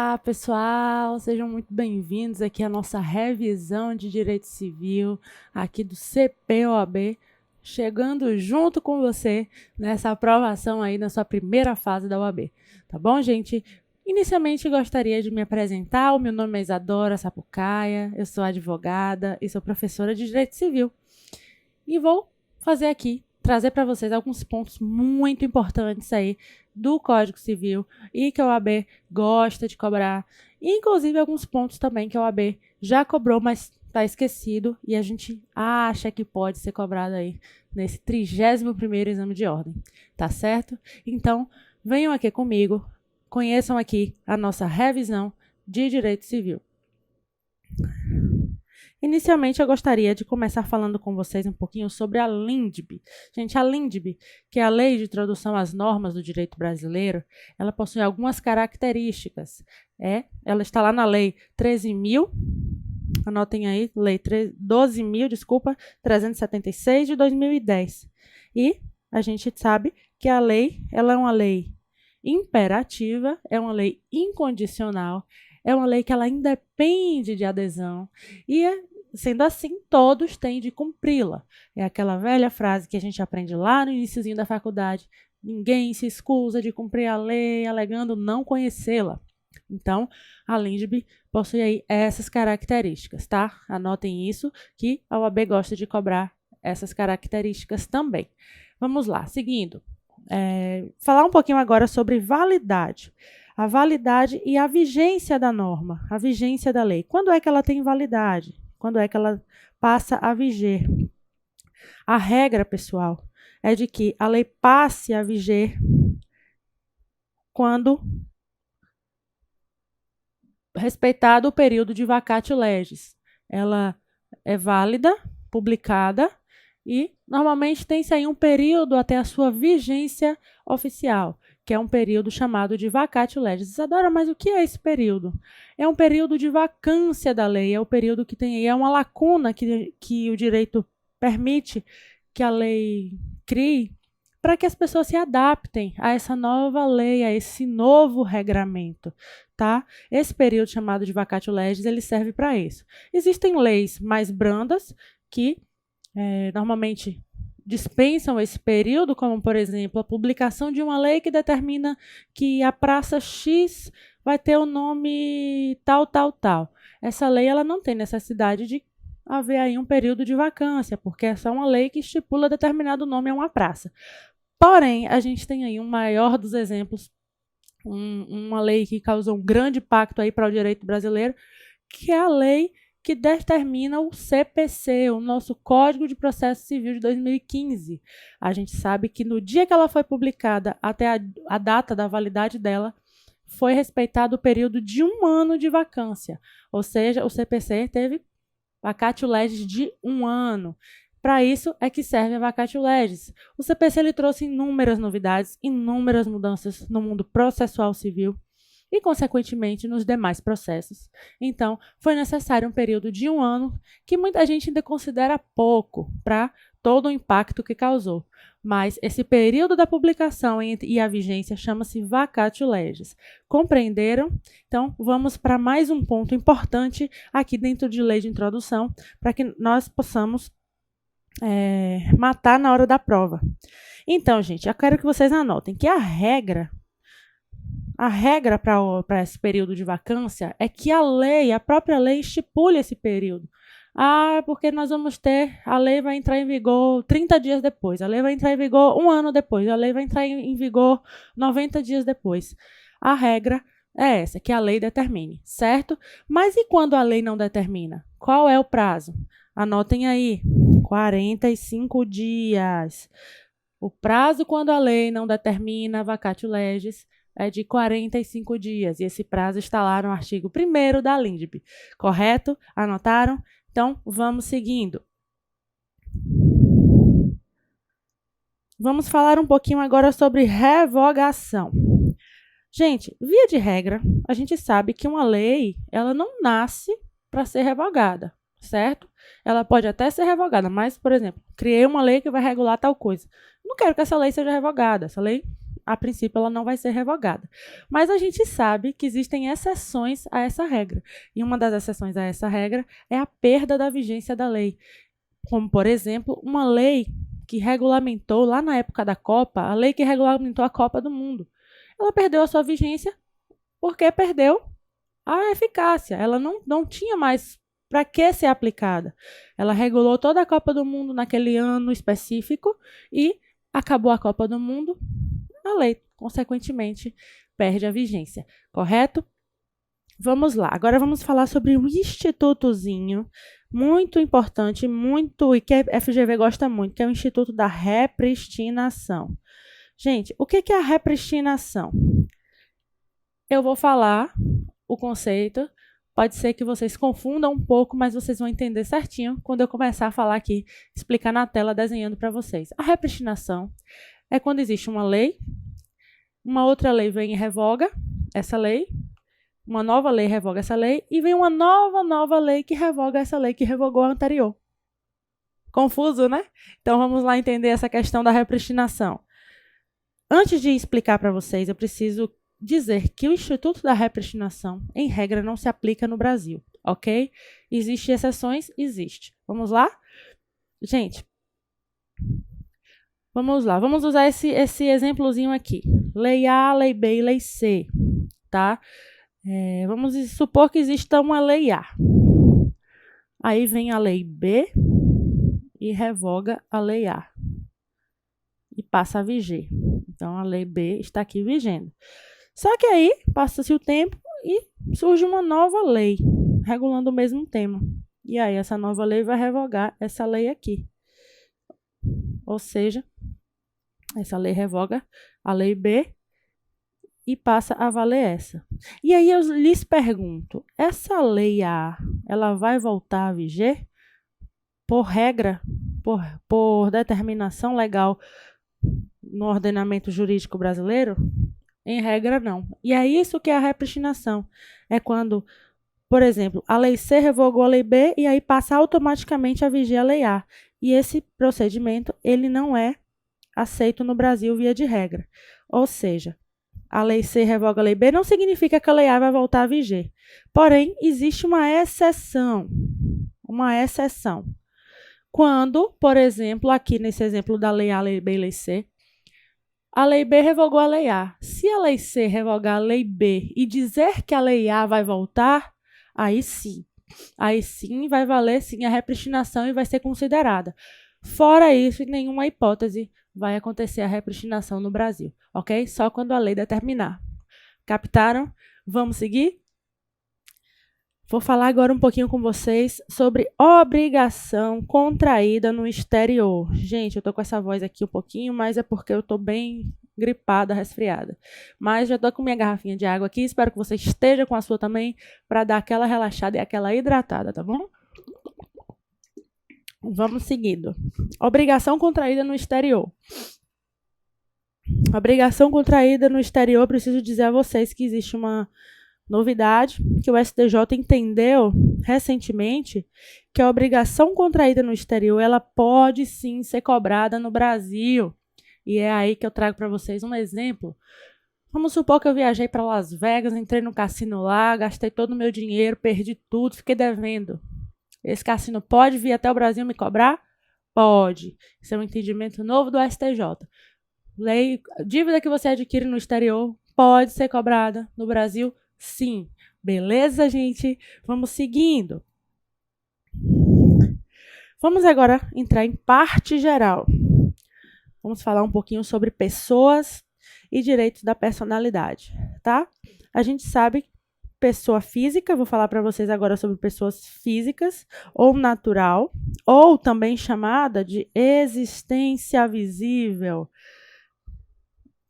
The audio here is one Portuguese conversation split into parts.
Olá, pessoal! Sejam muito bem-vindos aqui à nossa revisão de Direito Civil, aqui do CPOAB, chegando junto com você nessa aprovação aí na sua primeira fase da OAB. Tá bom, gente? Inicialmente, gostaria de me apresentar. O meu nome é Isadora Sapucaia, eu sou advogada e sou professora de Direito Civil. E vou fazer aqui, trazer para vocês alguns pontos muito importantes aí do Código Civil e que a OAB gosta de cobrar, inclusive alguns pontos também que a OAB já cobrou, mas está esquecido e a gente acha que pode ser cobrado aí nesse 31º exame de ordem, tá certo? Então, venham aqui comigo, conheçam aqui a nossa revisão de Direito Civil. Inicialmente, eu gostaria de começar falando com vocês um pouquinho sobre a LINDB. Gente, a LINDB, que é a Lei de Introdução às Normas do Direito Brasileiro, ela possui algumas características. Ela está lá na Lei 13.000, anotem aí, Lei 12.376 de 2010. E a gente sabe que a lei, ela é uma lei imperativa, é uma lei incondicional, é uma lei que ela independe de adesão e, sendo assim, todos têm de cumpri-la. É aquela velha frase que a gente aprende lá no iniciozinho da faculdade: ninguém se escusa de cumprir a lei alegando não conhecê-la. Então, a LINDB possui aí essas características, tá? Anotem isso, que a OAB gosta de cobrar essas características também. Vamos lá, seguindo. Falar um pouquinho agora sobre validade. A validade e a vigência da norma, a vigência da lei. Quando é que ela tem validade? Quando é que ela passa a viger? A regra, pessoal, é de que a lei passe a viger quando respeitado o período de vacatio legis. Ela é válida, publicada, e normalmente tem-se aí um período até a sua vigência oficial, que é um período chamado de vacatio legis. Isadora, mas o que é esse período? É um período de vacância da lei, é o período que tem aí, é uma lacuna que o direito permite que a lei crie para que as pessoas se adaptem a essa nova lei, a esse novo regramento, tá? Esse período chamado de vacatio legis, ele serve para isso. Existem leis mais brandas que normalmente dispensam esse período, como, por exemplo, a publicação de uma lei que determina que a praça X vai ter o nome tal, tal, tal. Essa lei ela não tem necessidade de haver aí um período de vacância, porque é só uma lei que estipula determinado nome a uma praça. Porém, a gente tem aí um maior dos exemplos, uma lei que causou um grande impacto aí para o direito brasileiro, que é a lei que determina o CPC, o nosso Código de Processo Civil de 2015. A gente sabe que no dia que ela foi publicada até a data da validade dela, foi respeitado o período de 1 ano de vacância. Ou seja, o CPC teve vacatio legis de 1 ano. Para isso é que serve a vacatio legis. O CPC ele trouxe inúmeras novidades, inúmeras mudanças no mundo processual civil e, consequentemente, nos demais processos. Então, foi necessário um período de 1 ano, que muita gente ainda considera pouco para todo o impacto que causou. Mas esse período da publicação e a vigência chama-se vacatio legis. Compreenderam? Então, vamos para mais um ponto importante aqui dentro de lei de introdução, para que nós possamos matar na hora da prova. Então, gente, eu quero que vocês anotem que a regra para esse período de vacância é que a própria lei estipule esse período. Porque nós vamos a lei vai entrar em vigor 30 dias depois, a lei vai entrar em vigor 1 ano depois, a lei vai entrar em vigor 90 dias depois. A regra é essa, que a lei determine, certo? Mas e quando a lei não determina? Qual é o prazo? Anotem aí, 45 dias. O prazo quando a lei não determina vacatio legis é de 45 dias. E esse prazo está lá no artigo 1º da LINDB. Correto? Anotaram? Então, vamos seguindo. Vamos falar um pouquinho agora sobre revogação. Gente, via de regra, a gente sabe que uma lei, ela não nasce para ser revogada, certo? Ela pode até ser revogada, mas, por exemplo, criei uma lei que vai regular tal coisa. Não quero que essa lei seja revogada. Essa lei a princípio ela não vai ser revogada. Mas a gente sabe que existem exceções a essa regra. E uma das exceções a essa regra é a perda da vigência da lei. Como, por exemplo, uma lei que regulamentou, lá na época da Copa, a lei que regulamentou a Copa do Mundo. Ela perdeu a sua vigência porque perdeu a eficácia. Ela não tinha mais para que ser aplicada. Ela regulou toda a Copa do Mundo naquele ano específico e acabou a Copa do Mundo, a lei, consequentemente, perde a vigência. Correto? Vamos lá. Agora vamos falar sobre um institutozinho muito importante, e que a FGV gosta muito, que é o Instituto da Repristinação. Gente, o que é a repristinação? Eu vou falar o conceito. Pode ser que vocês confundam um pouco, mas vocês vão entender certinho quando eu começar a falar aqui, explicar na tela, desenhando para vocês. A repristinação é quando existe uma lei, uma outra lei vem e revoga essa lei, uma nova lei revoga essa lei, e vem uma nova lei que revoga essa lei que revogou a anterior. Confuso, né? Então vamos lá entender essa questão da repristinação. Antes de explicar para vocês, eu preciso dizer que o Instituto da Repristinação, em regra, não se aplica no Brasil, ok? Existem exceções? Existe. Vamos lá? Gente, vamos lá. Vamos usar esse exemplozinho aqui. Lei A, Lei B e Lei C, tá? Vamos supor que exista uma Lei A. Aí vem a Lei B e revoga a Lei A. E passa a viger. Então, a Lei B está aqui vigendo. Só que aí, passa-se o tempo e surge uma nova lei, regulando o mesmo tema. E aí, essa nova lei vai revogar essa lei aqui. Ou seja, essa lei revoga a Lei B e passa a valer essa. E aí, eu lhes pergunto, essa Lei A, ela vai voltar a viger? Por regra, por determinação legal no ordenamento jurídico brasileiro? Em regra, não. E é isso que é a repristinação. É quando, por exemplo, a Lei C revogou a Lei B e aí passa automaticamente a viger a Lei A. E esse procedimento, ele não é aceito no Brasil via de regra. Ou seja, a Lei C revoga a Lei B não significa que a Lei A vai voltar a viger. Porém, existe uma exceção. Uma exceção. Quando, por exemplo, aqui nesse exemplo da Lei A, Lei B e Lei C, a Lei B revogou a Lei A. Se a Lei C revogar a Lei B e dizer que a Lei A vai voltar, aí sim. Aí sim vai valer sim a repristinação e vai ser considerada. Fora isso, em nenhuma hipótese vai acontecer a repristinação no Brasil, ok? Só quando a lei determinar. Captaram? Vamos seguir? Vou falar agora um pouquinho com vocês sobre obrigação contraída no exterior. Gente, eu tô com essa voz aqui um pouquinho, mas é porque eu tô bem gripada, resfriada. Mas já tô com minha garrafinha de água aqui, espero que você esteja com a sua também, para dar aquela relaxada e aquela hidratada, tá bom? Vamos seguindo. Obrigação contraída no exterior. Obrigação contraída no exterior, preciso dizer a vocês que existe uma novidade, que o STJ entendeu recentemente que a obrigação contraída no exterior, ela pode sim ser cobrada no Brasil. E é aí que eu trago para vocês um exemplo. Vamos supor que eu viajei para Las Vegas, entrei no cassino lá, gastei todo o meu dinheiro, perdi tudo, fiquei devendo. Esse cassino pode vir até o Brasil me cobrar? Pode. Isso é um entendimento novo do STJ. Dívida que você adquire no exterior pode ser cobrada no Brasil? Sim. Beleza, gente? Vamos seguindo. Vamos agora entrar em parte geral. Vamos falar um pouquinho sobre pessoas e direitos da personalidade, tá? A gente sabe pessoa física, vou falar para vocês agora sobre pessoas físicas ou natural, ou também chamada de existência visível.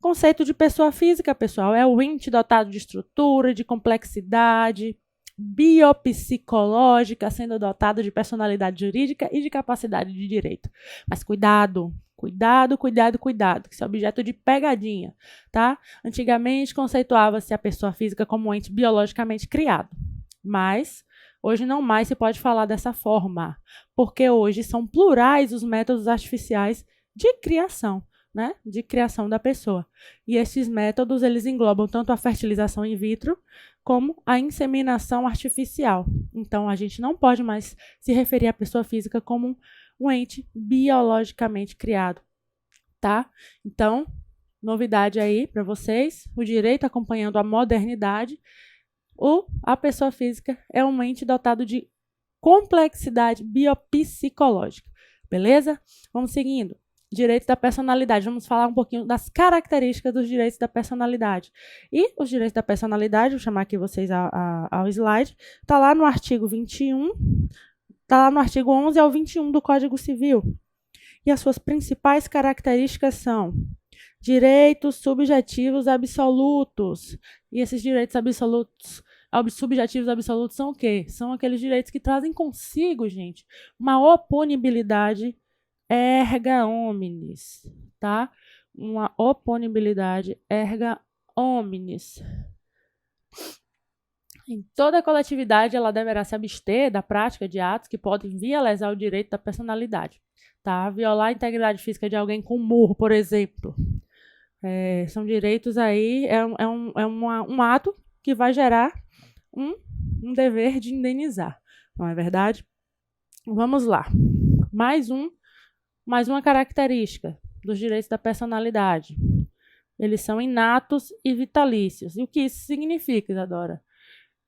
Conceito de pessoa física, pessoal, é o ente dotado de estrutura, de complexidade biopsicológica, sendo dotado de personalidade jurídica e de capacidade de direito. Mas cuidado, que isso é objeto de pegadinha, tá? Antigamente conceituava-se a pessoa física como um ente biologicamente criado, mas hoje não mais se pode falar dessa forma, porque hoje são plurais os métodos artificiais de criação. né, de criação da pessoa. E esses métodos, eles englobam tanto a fertilização in vitro como a inseminação artificial. Então, a gente não pode mais se referir à pessoa física como um ente biologicamente criado, tá? Então, novidade aí para vocês, o direito acompanhando a modernidade, a pessoa física é um ente dotado de complexidade biopsicológica, beleza? Vamos seguindo. Direitos da personalidade. Vamos falar um pouquinho das características dos direitos da personalidade. E os direitos da personalidade, vou chamar aqui vocês ao slide, está lá no artigo 21, está lá no artigo 11 ao 21 do Código Civil. E as suas principais características são direitos subjetivos absolutos. E esses direitos subjetivos absolutos são o quê? São aqueles direitos que trazem consigo, gente, uma oponibilidade erga omnes, tá? Uma oponibilidade erga omnes. Em toda a coletividade, ela deverá se abster da prática de atos que podem vir a lesar o direito da personalidade, tá? Violar a integridade física de alguém com murro, por exemplo. São direitos aí, um ato que vai gerar um dever de indenizar, não é verdade? Vamos lá. Mais uma característica dos direitos da personalidade. Eles são inatos e vitalícios. E o que isso significa, Isadora?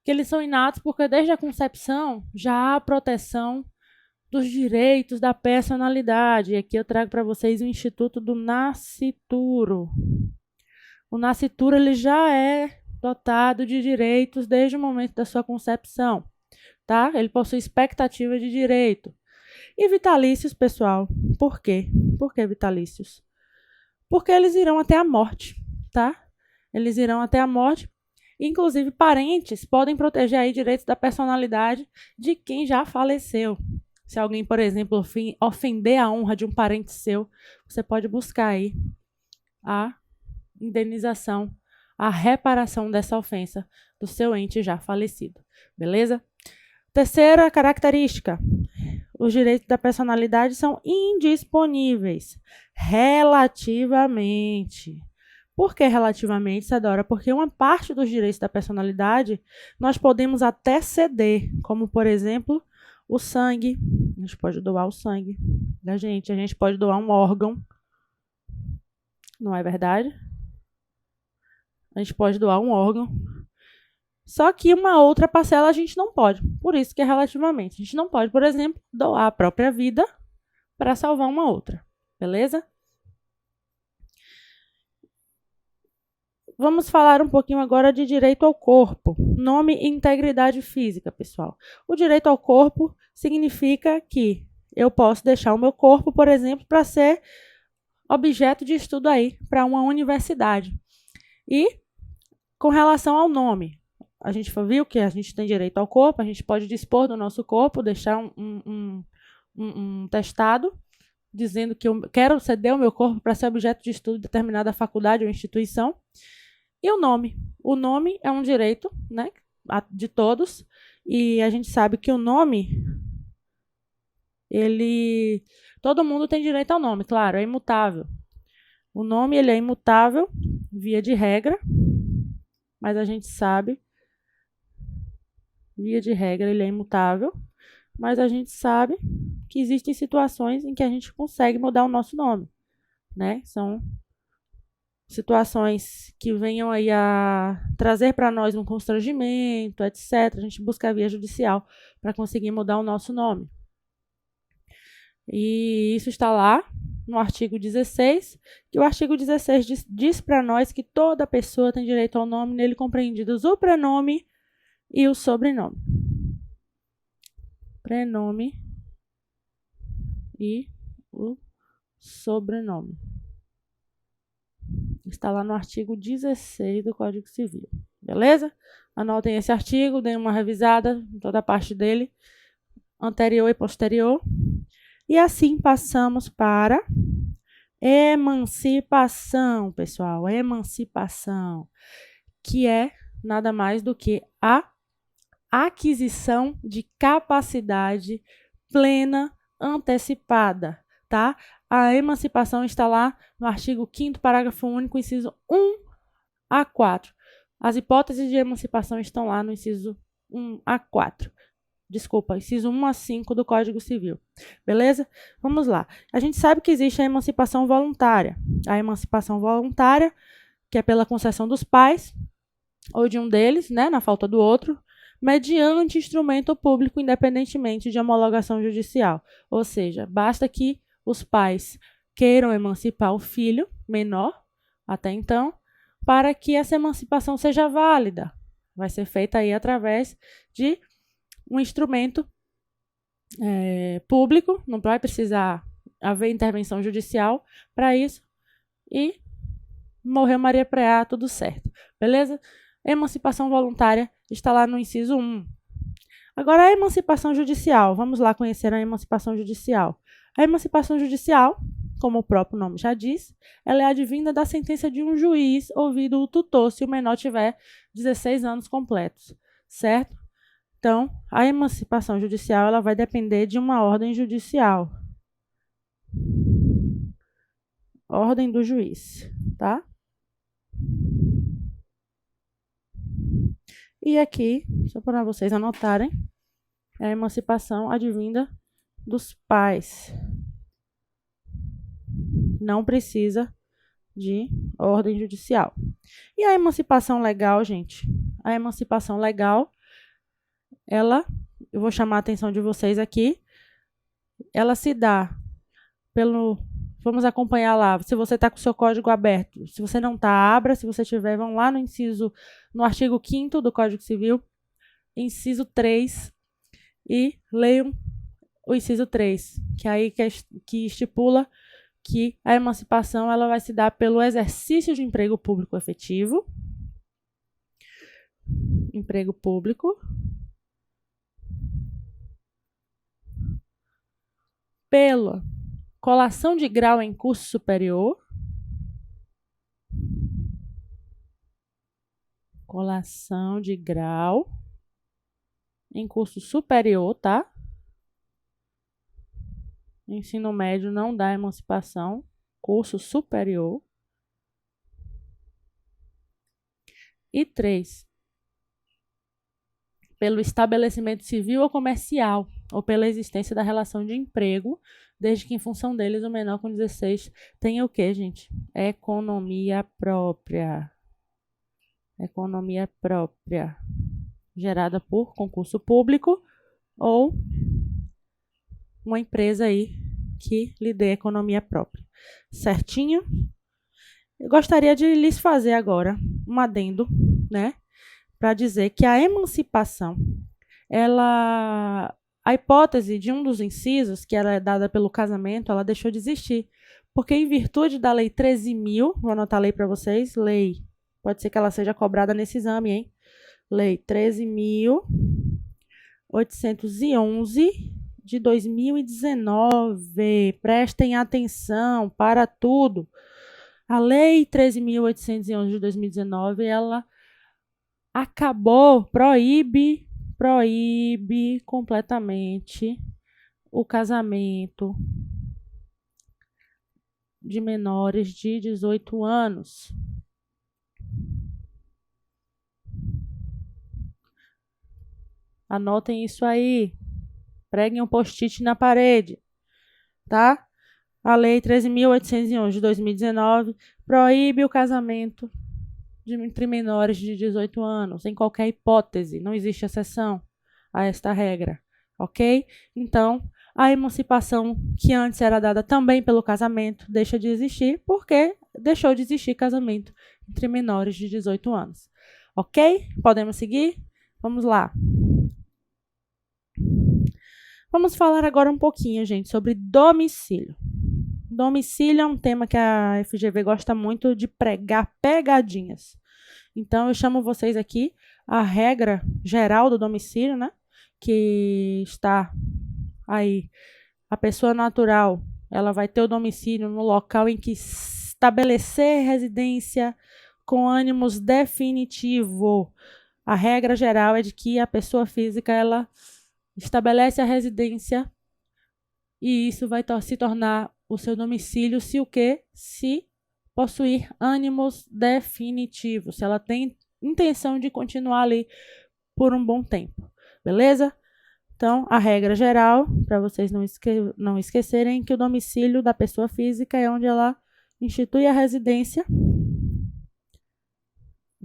Que eles são inatos porque desde a concepção já há proteção dos direitos da personalidade. E aqui eu trago para vocês o Instituto do Nascituro. O Nascituro ele já é dotado de direitos desde o momento da sua concepção, tá? Ele possui expectativa de direito. E vitalícios, pessoal, por quê? Por que vitalícios? Porque eles irão até a morte, tá? Eles irão até a morte. Inclusive, parentes podem proteger aí direitos da personalidade de quem já faleceu. Se alguém, por exemplo, ofender a honra de um parente seu, você pode buscar aí a indenização, a reparação dessa ofensa do seu ente já falecido. Beleza? Terceira característica. Os direitos da personalidade são indisponíveis relativamente. Por que relativamente, Isadora? Porque uma parte dos direitos da personalidade nós podemos até ceder, como, por exemplo, o sangue. A gente pode doar o sangue da gente, a gente pode doar um órgão. Não é verdade? A gente pode doar um órgão. Só que uma outra parcela a gente não pode. Por isso que é relativamente. A gente não pode, por exemplo, doar a própria vida para salvar uma outra. Beleza? Vamos falar um pouquinho agora de direito ao corpo. Nome e integridade física, pessoal. O direito ao corpo significa que eu posso deixar o meu corpo, por exemplo, para ser objeto de estudo aí para uma universidade. E com relação ao nome, a gente viu que a gente tem direito ao corpo, a gente pode dispor do nosso corpo, deixar um testado dizendo que eu quero ceder o meu corpo para ser objeto de estudo de determinada faculdade ou instituição. E o nome? O nome é um direito, né, de todos, e a gente sabe que o nome, todo mundo tem direito ao nome, claro, é imutável. O nome ele é imutável, via de regra, mas a gente sabe, via de regra ele é imutável, mas a gente sabe que existem situações em que a gente consegue mudar o nosso nome, né? São situações que venham aí a trazer para nós um constrangimento, etc. A gente busca a via judicial para conseguir mudar o nosso nome. E isso está lá no artigo 16, que o artigo 16 diz para nós que toda pessoa tem direito ao nome, nele compreendidos o prenome e o sobrenome. Prenome e o sobrenome. Está lá no artigo 16 do Código Civil. Beleza? Anotem esse artigo, deem uma revisada em toda a parte dele, anterior e posterior. E assim passamos para emancipação, pessoal. Emancipação, que é nada mais do que a aquisição de capacidade plena antecipada, tá? A emancipação está lá no artigo 5º, parágrafo único, inciso 1 a 4. As hipóteses de emancipação estão lá no inciso 1 a 4. Desculpa, inciso 1 a 5 do Código Civil. Beleza? Vamos lá. A gente sabe que existe a emancipação voluntária. A emancipação voluntária, que é pela concessão dos pais, ou de um deles, né, na falta do outro, mediante instrumento público, independentemente de homologação judicial. Ou seja, basta que os pais queiram emancipar o filho menor, até então, para que essa emancipação seja válida. Vai ser feita aí através de um instrumento público, não vai precisar haver intervenção judicial para isso, e morreu Maria Preá, tudo certo. Beleza? Emancipação voluntária está lá no inciso 1. Agora, a emancipação judicial. Vamos lá conhecer a emancipação judicial. A emancipação judicial, como o próprio nome já diz, ela é advinda da sentença de um juiz ouvido o tutor se o menor tiver 16 anos completos, certo? Então, a emancipação judicial ela vai depender de uma ordem judicial. Ordem do juiz, tá? E aqui, só para vocês anotarem, é a emancipação advinda dos pais. Não precisa de ordem judicial. E a emancipação legal, gente? A emancipação legal, eu vou chamar a atenção de vocês aqui, ela se dá vamos acompanhar lá, se você está com o seu código aberto. Se você não está, abra. Se você tiver, vão lá no artigo 5º do Código Civil, inciso 3, e leiam o inciso 3, que aí que estipula que a emancipação ela vai se dar pelo exercício de emprego público efetivo, emprego público, pela colação de grau em curso superior, colação de grau em curso superior, tá? Ensino médio não dá emancipação, curso superior. E 3, pelo estabelecimento civil ou comercial, ou pela existência da relação de emprego, desde que em função deles o menor com 16 tenha o quê, gente? Economia própria. Economia própria, gerada por concurso público ou uma empresa aí que lhe dê economia própria. Certinho? Eu gostaria de lhes fazer agora um adendo, né? Para dizer que a emancipação, a hipótese de um dos incisos, que ela é dada pelo casamento, ela deixou de existir. Porque em virtude da Lei 13.000, vou anotar a lei para vocês, pode ser que ela seja cobrada nesse exame, hein? Lei 13.811 de 2019. Prestem atenção para tudo. A Lei 13.811 de 2019, ela proíbe completamente o casamento de menores de 18 anos. Anotem isso aí. Preguem um post-it na parede, tá? A Lei 13.811 de 2019 proíbe o casamento entre menores de 18 anos, em qualquer hipótese. Não existe exceção a esta regra, ok? Então, a emancipação que antes era dada também pelo casamento deixa de existir, porque deixou de existir casamento entre menores de 18 anos. Ok? Podemos seguir? Vamos lá. Vamos falar agora um pouquinho, gente, sobre domicílio. Domicílio é um tema que a FGV gosta muito de pregar pegadinhas. Então, eu chamo vocês aqui a regra geral do domicílio, né? Que está aí. A pessoa natural, ela vai ter o domicílio no local em que estabelecer residência com ânimos definitivo. A regra geral é de que a pessoa física, ela estabelece a residência e isso vai se tornar o seu domicílio se o quê? Se possuir ânimos definitivos, se ela tem intenção de continuar ali por um bom tempo, beleza? Então, a regra geral, para vocês não esquecerem, que o domicílio da pessoa física é onde ela institui a residência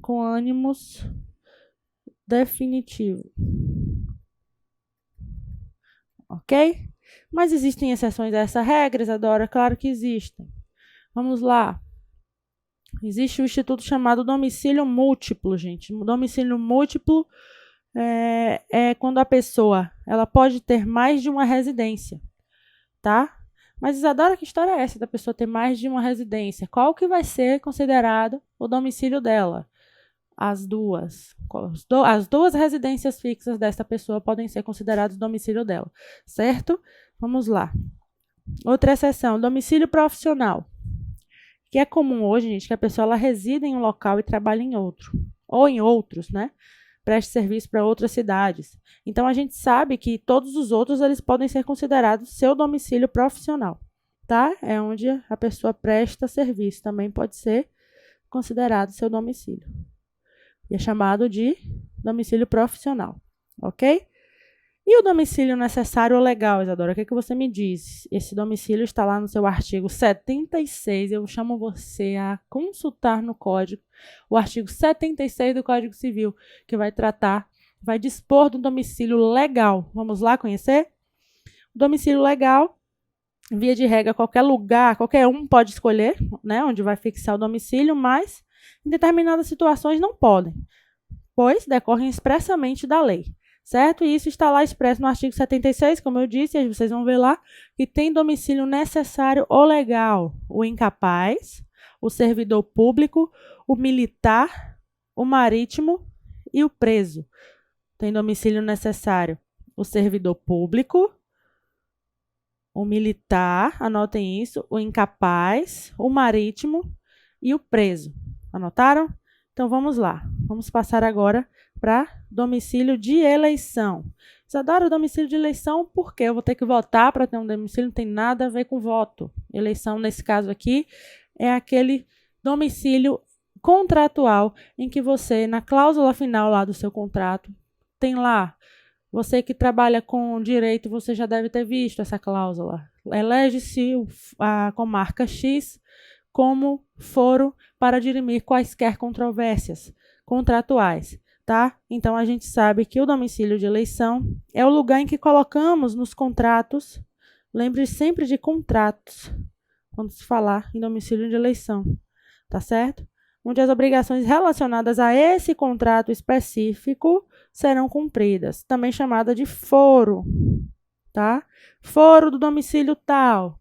com ânimos definitivos. Ok? Mas existem exceções a essa regra, Isadora? Claro que existem. Vamos lá. Existe um instituto chamado domicílio múltiplo, gente. O domicílio múltiplo é quando a pessoa ela pode ter mais de uma residência, tá? Mas, Isadora, que história é essa da pessoa ter mais de uma residência? Qual que vai ser considerado o domicílio dela? As duas. As duas residências fixas dessa pessoa podem ser consideradas o domicílio dela, certo? Vamos lá. Outra exceção, domicílio profissional. Que é comum hoje, gente, que a pessoa ela resida em um local e trabalha em outro. Ou em outros, né? Preste serviço para outras cidades. Então, a gente sabe que todos os outros eles podem ser considerados seu domicílio profissional, tá? É onde a pessoa presta serviço. Também pode ser considerado seu domicílio. E é chamado de domicílio profissional, ok? E o domicílio necessário ou legal, Isadora? O que você me diz? Esse domicílio está lá no seu artigo 76. Eu chamo você a consultar no código, o artigo 76 do Código Civil, que vai dispor do domicílio legal. Vamos lá conhecer? O domicílio legal, via de regra, qualquer lugar, qualquer um pode escolher, né, onde vai fixar o domicílio, mas em determinadas situações não podem, pois decorrem expressamente da lei. Certo? E isso está lá expresso no artigo 76, como eu disse, e vocês vão ver lá, que tem domicílio necessário ou legal, o incapaz, o servidor público, o militar, o marítimo e o preso. Tem domicílio necessário o servidor público, o militar, anotem isso, o incapaz, o marítimo e o preso. Anotaram? Então, vamos lá. Vamos passar agora para domicílio de eleição. Isadora, domicílio de eleição, por quê? Eu vou ter que votar para ter um domicílio, não tem nada a ver com voto. Eleição, nesse caso aqui, é aquele domicílio contratual em que você, na cláusula final lá do seu contrato, tem lá, você que trabalha com direito, você já deve ter visto essa cláusula. Elege-se a comarca X como foro para dirimir quaisquer controvérsias contratuais. Tá? Então, a gente sabe que o domicílio de eleição é o lugar em que colocamos nos contratos, lembre sempre de contratos, quando se falar em domicílio de eleição, tá certo? Onde as obrigações relacionadas a esse contrato específico serão cumpridas, também chamada de foro, tá? Foro do domicílio tal,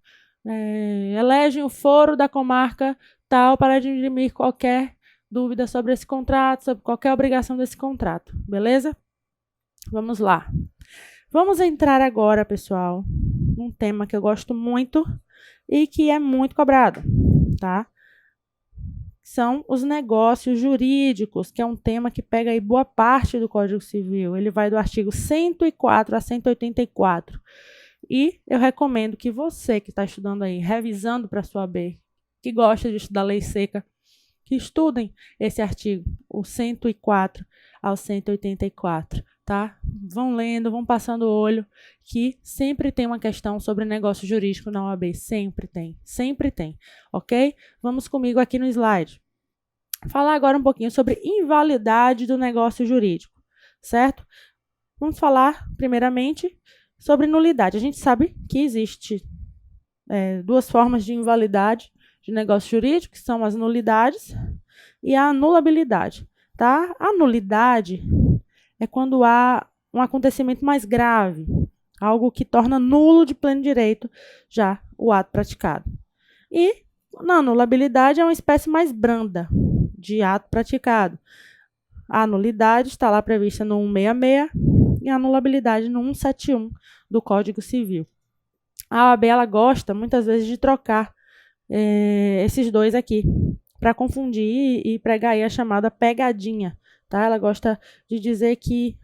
elegem o foro da comarca tal para dirimir qualquer dúvida sobre esse contrato, sobre qualquer obrigação desse contrato, beleza? Vamos lá. Vamos entrar agora, pessoal, num tema que eu gosto muito e que é muito cobrado, tá? São os negócios jurídicos, que é um tema que pega aí boa parte do Código Civil. Ele vai do artigo 104 a 184. E eu recomendo que você que está estudando aí, revisando para a sua OAB, que gosta de estudar lei seca, que estudem esse artigo, o 104 ao 184, tá? Vão lendo, vão passando o olho, que sempre tem uma questão sobre negócio jurídico na OAB, sempre tem, ok? Vamos comigo aqui no slide. Falar agora um pouquinho sobre invalidade do negócio jurídico, certo? Vamos falar, primeiramente, sobre nulidade. A gente sabe que existe duas formas de invalidade de negócio jurídico, que são as nulidades e a anulabilidade, tá? A nulidade é quando há um acontecimento mais grave, algo que torna nulo de pleno direito já o ato praticado. E na anulabilidade é uma espécie mais branda de ato praticado. A nulidade está lá prevista no 166 e a anulabilidade no 171 do Código Civil. A OAB ela gosta muitas vezes de trocar esses dois aqui, para confundir e pregar aí a chamada pegadinha, tá? Ela gosta de dizer que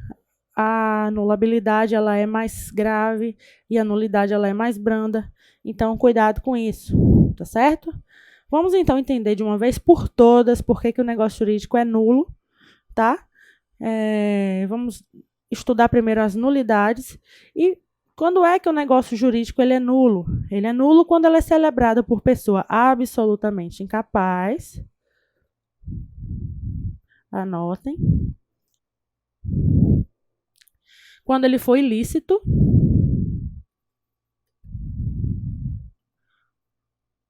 a anulabilidade ela é mais grave e a nulidade ela é mais branda. Então, cuidado com isso, tá certo? Vamos então entender de uma vez por todas por que o negócio jurídico é nulo, tá? Vamos estudar primeiro as nulidades e quando é que o negócio jurídico ele é nulo? Ele é nulo quando ele é celebrado por pessoa absolutamente incapaz. Anotem. Quando ele for ilícito.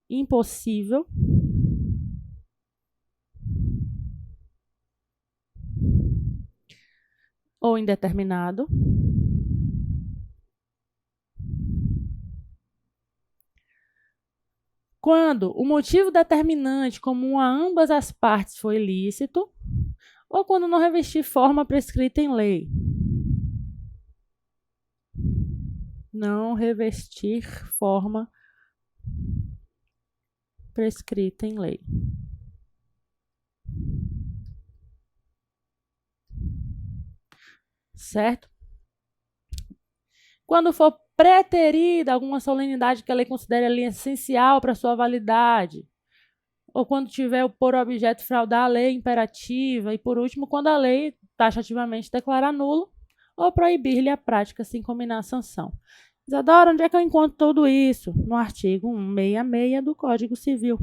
Impossível. Ou indeterminado. Quando o motivo determinante comum a ambas as partes for ilícito, ou quando não revestir forma prescrita em lei. Não revestir forma prescrita em lei. Certo? Quando for preterida alguma solenidade que a lei considere ali essencial para sua validade, ou quando tiver por objeto fraudar a lei imperativa, e por último, quando a lei taxativamente declarar nulo ou proibir-lhe a prática sem combinar a sanção. Isadora, onde é que eu encontro tudo isso? No artigo 166 do Código Civil.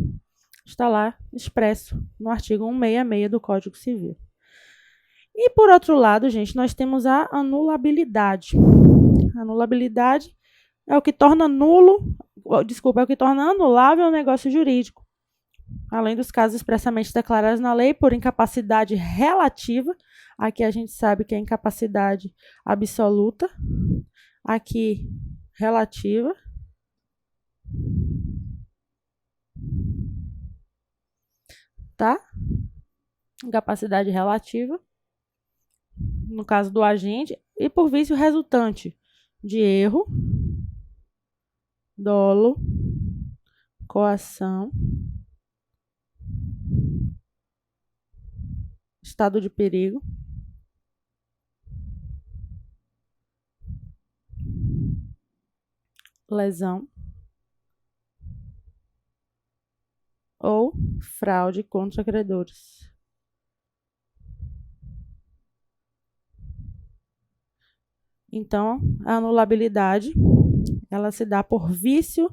Está lá expresso no artigo 166 do Código Civil. E por outro lado, gente, nós temos a anulabilidade. A anulabilidade é o que torna nulo, é o que torna anulável o negócio jurídico. Além dos casos expressamente declarados na lei por incapacidade relativa, aqui a gente sabe que é incapacidade absoluta, aqui relativa. Tá? Incapacidade relativa, no caso do agente, e por vício resultante de erro, dolo, coação, estado de perigo, lesão ou fraude contra credores. Então, a anulabilidade, ela se dá por vício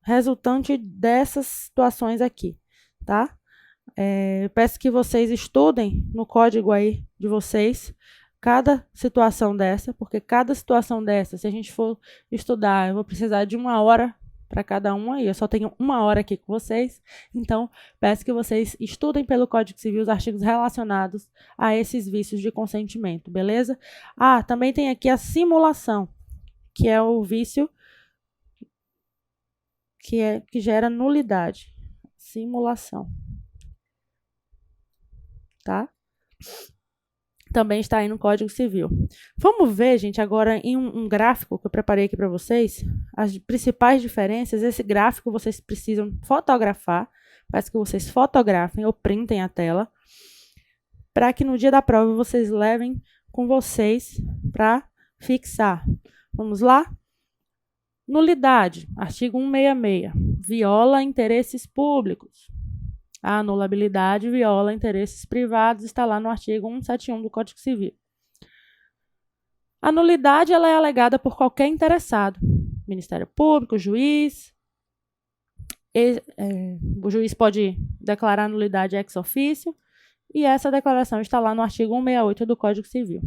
resultante dessas situações aqui, tá? Peço que vocês estudem no código aí de vocês cada situação dessa, porque cada situação dessa, se a gente for estudar, eu vou precisar de 1 hora para cada uma, e eu só tenho 1 hora aqui com vocês, então peço que vocês estudem pelo Código Civil os artigos relacionados a esses vícios de consentimento, beleza? Também tem aqui a simulação, que é o vício que gera nulidade. Simulação. Tá? Também está aí no Código Civil. Vamos ver, gente, agora em um gráfico que eu preparei aqui para vocês, as principais diferenças. Esse gráfico vocês precisam fotografar, peço que vocês fotografem ou printem a tela, para que no dia da prova vocês levem com vocês para fixar. Vamos lá? Nulidade, artigo 166, viola interesses públicos. A anulabilidade viola interesses privados, está lá no artigo 171 do Código Civil. A nulidade ela é alegada por qualquer interessado, Ministério Público, juiz. O juiz pode declarar nulidade ex officio, e essa declaração está lá no artigo 168 do Código Civil.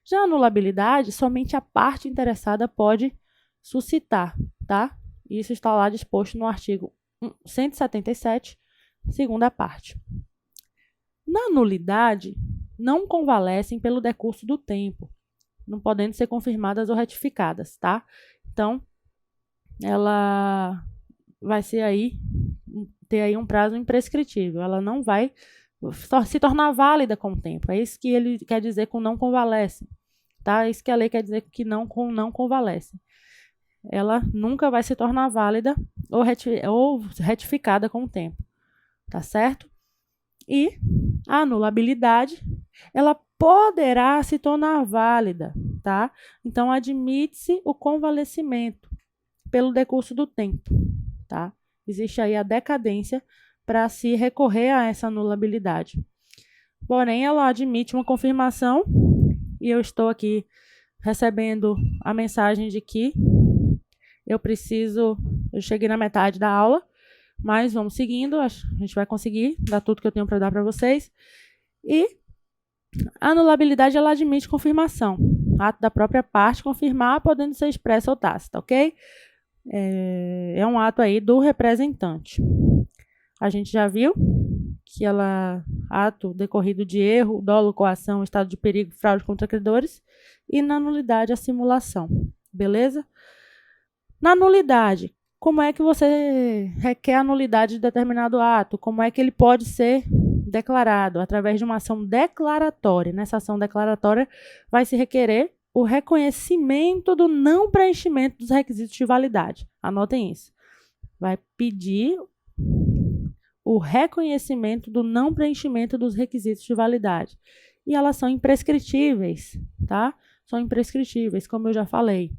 Já a anulabilidade, somente a parte interessada pode suscitar, tá? Isso está lá disposto no artigo 177, segunda parte. Na nulidade, não convalescem pelo decurso do tempo, não podendo ser confirmadas ou retificadas, tá? Então, ela vai ter aí um prazo imprescritível, ela não vai se tornar válida com o tempo. É isso que ele quer dizer com não convalescem, tá? É isso que a lei quer dizer que não convalescem. Ela nunca vai se tornar válida ou retificada com o tempo, tá certo? E a anulabilidade, ela poderá se tornar válida, tá? Então, admite-se o convalescimento, pelo decurso do tempo, tá? Existe aí a decadência para se recorrer a essa anulabilidade. Porém, ela admite uma confirmação e eu estou aqui recebendo a mensagem de que eu cheguei na metade da aula, mas vamos seguindo, a gente vai conseguir dar tudo que eu tenho para dar para vocês. E a anulabilidade, ela admite confirmação, ato da própria parte confirmar, podendo ser expressa ou tácita, ok? É um ato aí do representante. A gente já viu que ato decorrido de erro, dolo, coação, estado de perigo, fraude contra credores, e na nulidade a simulação, beleza? Na nulidade, como é que você requer a nulidade de determinado ato? Como é que ele pode ser declarado? Através de uma ação declaratória. Nessa ação declaratória vai se requerer o reconhecimento do não preenchimento dos requisitos de validade. Anotem isso. Vai pedir o reconhecimento do não preenchimento dos requisitos de validade. E elas são imprescritíveis, tá? São imprescritíveis, como eu já falei.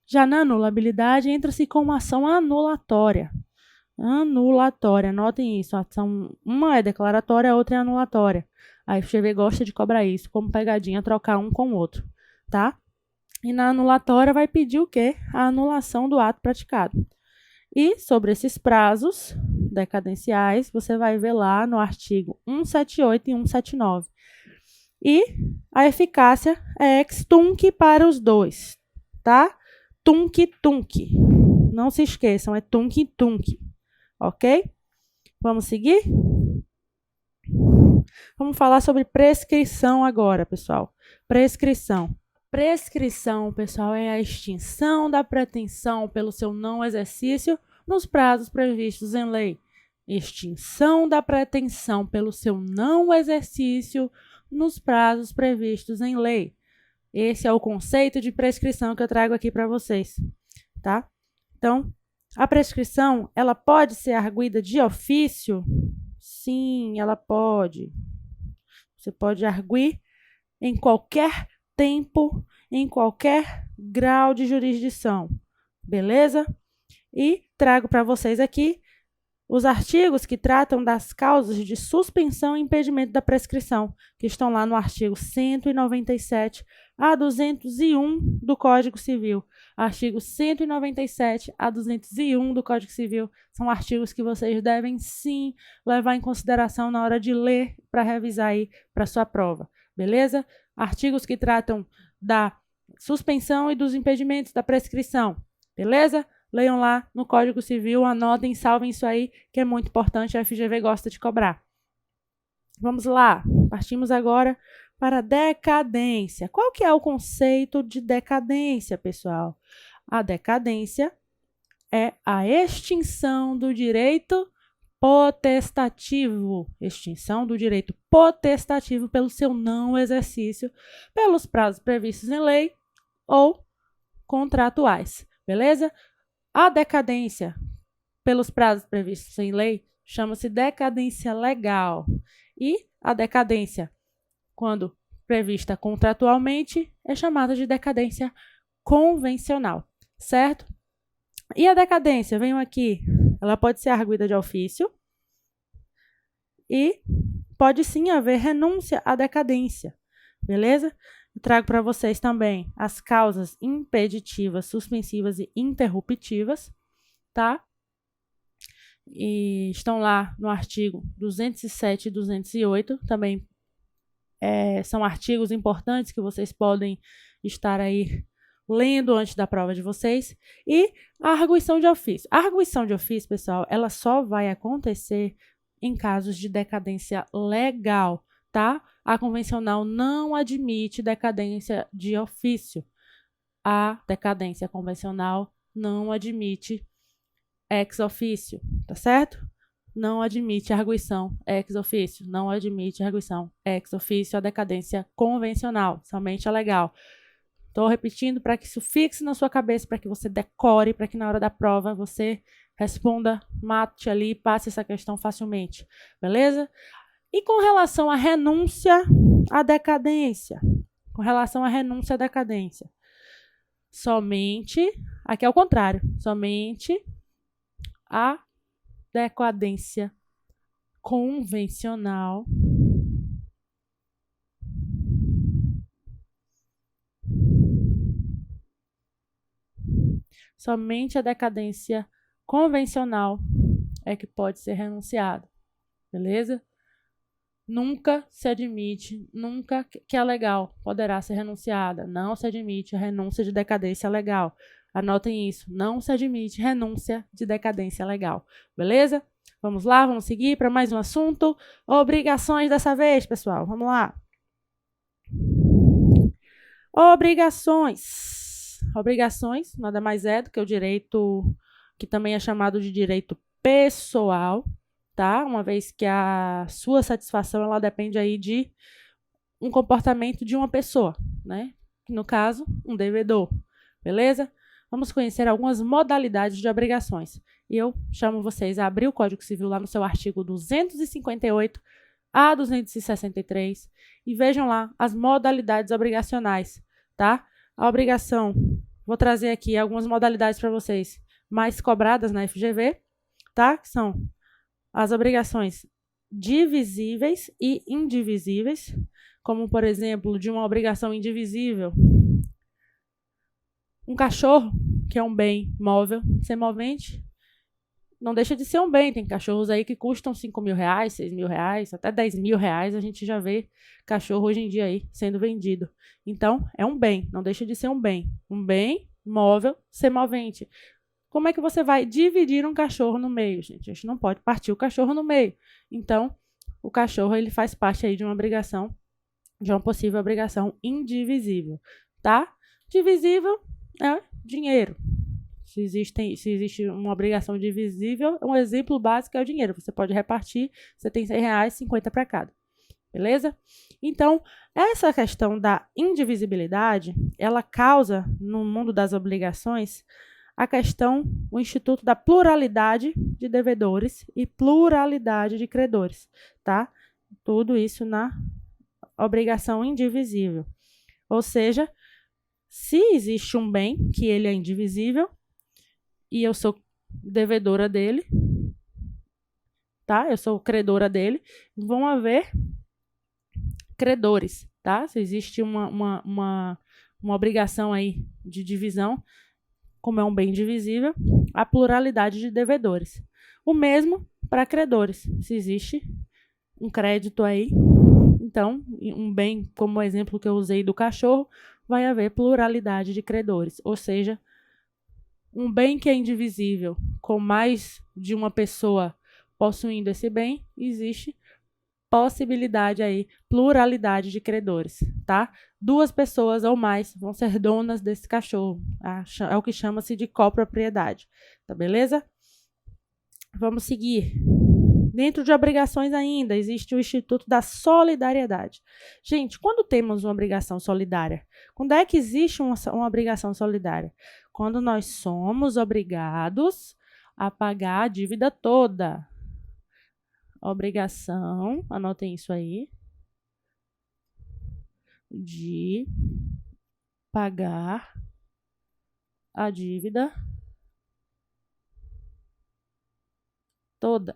Já na anulabilidade, entra-se com uma ação anulatória. Anulatória, anotem isso. A ação, uma é declaratória, a outra é anulatória. A FGV gosta de cobrar isso, como pegadinha, trocar um com o outro, tá? E na anulatória vai pedir o quê? A anulação do ato praticado. E sobre esses prazos decadenciais, você vai ver lá no artigo 178 e 179. E a eficácia é ex tunc para os dois, tá? Tunc, tunc. Não se esqueçam, é tunc, tunc. Ok? Vamos seguir? Vamos falar sobre prescrição agora, pessoal. Prescrição. Prescrição, pessoal, é a extinção da pretensão pelo seu não exercício nos prazos previstos em lei. Extinção da pretensão pelo seu não exercício nos prazos previstos em lei. Esse é o conceito de prescrição que eu trago aqui para vocês, tá? Então, a prescrição, ela pode ser arguida de ofício? Sim, ela pode. Você pode arguir em qualquer tempo, em qualquer grau de jurisdição, beleza? E trago para vocês aqui os artigos que tratam das causas de suspensão e impedimento da prescrição, que estão lá no artigo 197 a 201 do Código Civil. Artigo 197 a 201 do Código Civil são artigos que vocês devem, sim, levar em consideração na hora de ler para revisar aí para sua prova, beleza? Artigos que tratam da suspensão e dos impedimentos da prescrição, beleza? Leiam lá no Código Civil, anotem, salvem isso aí, que é muito importante, a FGV gosta de cobrar. Vamos lá, partimos agora para decadência. Qual que é o conceito de decadência, pessoal? A decadência é a extinção do direito potestativo. Extinção do direito potestativo pelo seu não exercício, pelos prazos previstos em lei ou contratuais, beleza? A decadência pelos prazos previstos em lei chama-se decadência legal. E a decadência, quando prevista contratualmente, é chamada de decadência convencional, certo? E a decadência, venham aqui, ela pode ser arguida de ofício e pode sim haver renúncia à decadência, beleza? Eu trago para vocês também as causas impeditivas, suspensivas e interruptivas, tá? E estão lá no artigo 207 e 208, também são artigos importantes que vocês podem estar aí lendo antes da prova de vocês. E a arguição de ofício. A arguição de ofício, pessoal, ela só vai acontecer em casos de decadência legal, tá? A convencional não admite decadência de ofício. A decadência convencional não admite ex officio, tá certo? Não admite arguição ex officio, não admite arguição ex officio a decadência convencional, somente a legal. Estou repetindo para que isso fixe na sua cabeça, para que você decore, para que na hora da prova você responda, mate ali, passe essa questão facilmente, beleza? E com relação à renúncia à decadência, com relação à renúncia à decadência, somente, aqui é o contrário, somente a decadência convencional é que pode ser renunciada, beleza? Nunca se admite, nunca que é legal poderá ser renunciada. Não se admite a renúncia de decadência legal. Anotem isso. Não se admite renúncia de decadência legal. Beleza? Vamos lá, vamos seguir para mais um assunto. Obrigações dessa vez, pessoal. Vamos lá. Obrigações. Obrigações nada mais é do que o direito, que também é chamado de direito pessoal, tá? Uma vez que a sua satisfação ela depende aí de um comportamento de uma pessoa, né? No caso, um devedor, beleza? Vamos conhecer algumas modalidades de obrigações. E eu chamo vocês a abrir o Código Civil lá no seu artigo 258 a 263 e vejam lá as modalidades obrigacionais, tá? A obrigação, vou trazer aqui algumas modalidades para vocês mais cobradas na FGV, tá? Que são as obrigações divisíveis e indivisíveis, como, por exemplo, de uma obrigação indivisível. Um cachorro, que é um bem móvel, semovente, não deixa de ser um bem. Tem cachorros aí que custam 5 mil reais, 6 mil reais, até 10 mil reais. A gente já vê cachorro hoje em dia aí sendo vendido. Então, é um bem, não deixa de ser um bem. Um bem móvel, semovente. Como é que você vai dividir um cachorro no meio, gente? A gente não pode partir o cachorro no meio. Então, o cachorro ele faz parte aí de uma obrigação, de uma possível obrigação indivisível, tá? Divisível é dinheiro. Se existe uma obrigação divisível, um exemplo básico é o dinheiro. Você pode repartir, você tem 100 reais, 50 para cada. Beleza? Então, essa questão da indivisibilidade, ela causa, no mundo das obrigações, o instituto da pluralidade de devedores e pluralidade de credores, tá? Tudo isso na obrigação indivisível. Ou seja, se existe um bem que ele é indivisível e eu sou devedora dele, tá? Eu sou credora dele, vão haver credores, tá? Se existe uma obrigação aí de divisão, como é um bem divisível, a pluralidade de devedores. O mesmo para credores. Se existe um crédito aí, então, um bem, como o exemplo que eu usei do cachorro, vai haver pluralidade de credores. Ou seja, um bem que é indivisível, com mais de uma pessoa possuindo esse bem, existe possibilidade aí, pluralidade de credores, tá? 2 pessoas ou mais vão ser donas desse cachorro. É o que chama-se de copropriedade, tá beleza? Vamos seguir. Dentro de obrigações ainda, existe o Instituto da Solidariedade. Gente, quando temos uma obrigação solidária? Quando é que existe uma obrigação solidária? Quando nós somos obrigados a pagar a dívida toda. Obrigação, anotem isso aí, de pagar a dívida toda.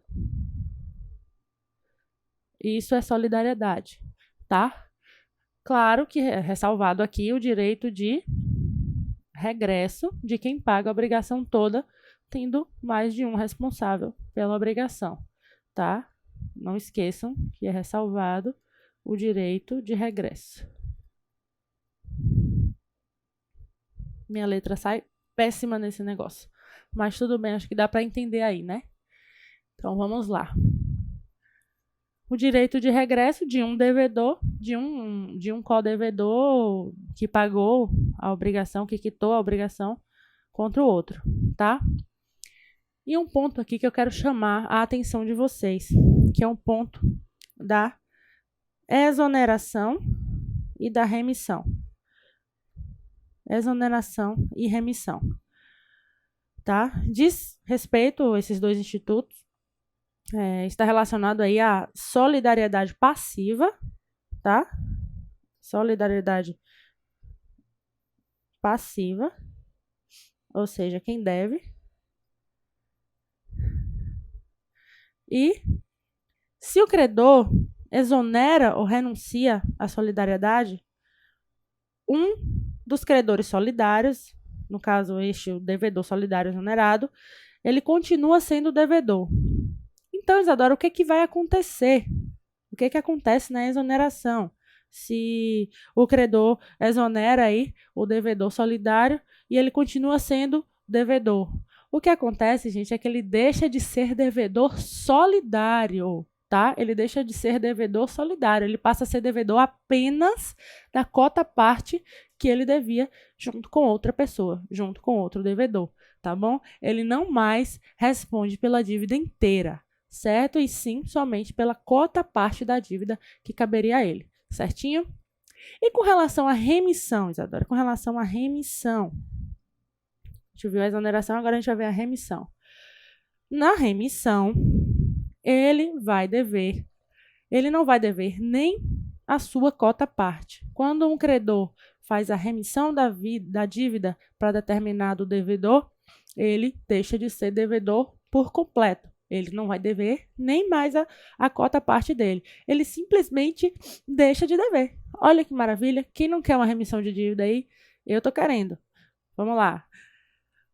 Isso é solidariedade, tá? Claro que é ressalvado aqui o direito de regresso de quem paga a obrigação toda, tendo mais de um responsável pela obrigação, tá? Não esqueçam que é ressalvado o direito de regresso. Minha letra sai péssima nesse negócio, mas tudo bem, acho que dá para entender aí, né? Então, vamos lá. O direito de regresso de um devedor, de um co-devedor que pagou a obrigação, que quitou a obrigação contra o outro, tá? E um ponto aqui que eu quero chamar a atenção de vocês, que é um ponto da exoneração e da remissão. Exoneração e remissão, tá? Diz respeito a esses 2 institutos, está relacionado aí à solidariedade passiva, tá? Solidariedade passiva, ou seja, quem deve. E se o credor exonera ou renuncia à solidariedade, um dos credores solidários, no caso o devedor solidário exonerado, ele continua sendo devedor. Então, Isadora, o que vai acontecer? O que acontece na exoneração? Se o credor exonera aí o devedor solidário e ele continua sendo devedor. O que acontece, gente, é que ele deixa de ser devedor solidário, tá? Ele deixa de ser devedor solidário, ele passa a ser devedor apenas da cota-parte que ele devia junto com outra pessoa, junto com outro devedor, tá bom? Ele não mais responde pela dívida inteira, certo? E sim, somente pela cota-parte da dívida que caberia a ele, certinho? E com relação à remissão, Isadora, com relação à remissão, a gente viu a exoneração, agora a gente vai ver a remissão. Na remissão, ele não vai dever nem a sua cota-parte. Quando um credor faz a remissão da dívida para determinado devedor, ele deixa de ser devedor por completo. Ele não vai dever nem mais a cota-parte dele. Ele simplesmente deixa de dever. Olha que maravilha. Quem não quer uma remissão de dívida aí? Eu estou querendo. Vamos lá.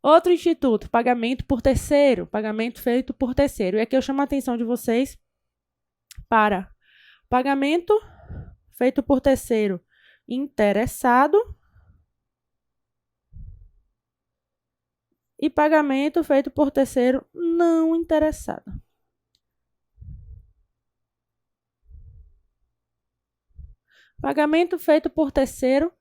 Outro instituto, pagamento por terceiro, pagamento feito por terceiro. E aqui eu chamo a atenção de vocês para pagamento feito por terceiro interessado e pagamento feito por terceiro não interessado. Pagamento feito por terceiro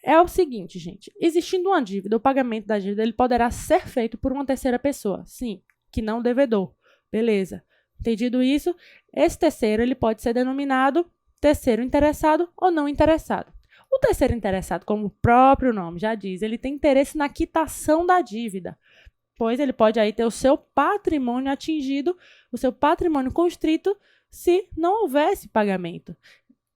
é o seguinte, gente. Existindo uma dívida, o pagamento da dívida ele poderá ser feito por uma terceira pessoa. Sim, que não devedor. Beleza. Entendido isso, esse terceiro ele pode ser denominado terceiro interessado ou não interessado. O terceiro interessado, como o próprio nome já diz, ele tem interesse na quitação da dívida, pois ele pode aí ter o seu patrimônio atingido, o seu patrimônio constrito, se não houvesse pagamento.